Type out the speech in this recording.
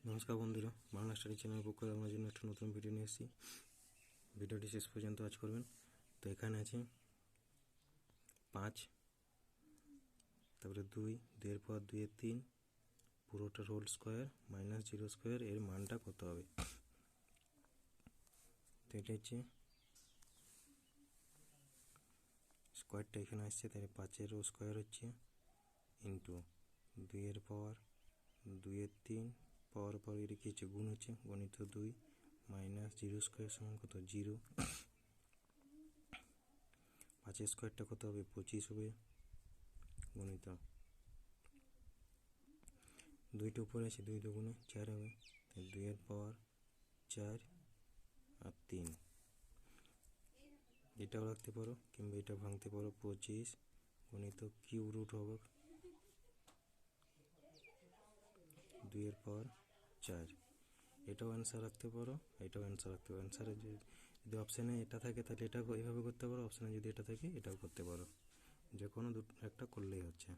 নমস্কার বন্ধুরা, বাংলা স্টাডি চ্যানেলের পক্ষ থেকে আমার জন্য একটা নতুন ভিডিও নিয়ে এসেছি। ভিডিওটি শেষ পর্যন্ত ওয়াচ করবেন। তো এখানে আছে 5, তারপরে 2, 2 এর পর 2 এর 3, পুরোটার হোল স্কোয়ার মাইনাস 0 স্কোয়ার, এর মানটা কত হবে? তো এটা হচ্ছে স্কোয়ারটা এখানে আসছে, তাহলে 5-এরও স্কোয়ার হচ্ছে ইন্টু 2 এর পাওয়ার 2 এর 3 পাওয়ার পর এটা কি হচ্ছে গুণ হচ্ছে, গণিত 2 মাইনাস 0 স্কোয়ার সমান কত? 0। 5-এর স্কোয়ারটা কত হবে? 25 হবে, গণিত 2টা উপরে আছে, 2 দুগুণে 4 হবে, তাই 2 এর পাওয়ার 4 আর 3। এটাও রাখতে পারো কিংবা এটা ভাঙতে পারো, 25 গণিত কিউব রুট হবে 2 এর পাওয়ার 4। এটাও অ্যান্সার রাখতে পারো, এটাও অ্যান্সার রাখতে পারো। অ্যান্সারে যদি অপশানে এটা থাকে তাহলে এটা এভাবে করতে পারো, অপশানে যদি এটা থাকে এটাও করতে পারো, যে কোনো একটা করলেই হচ্ছে।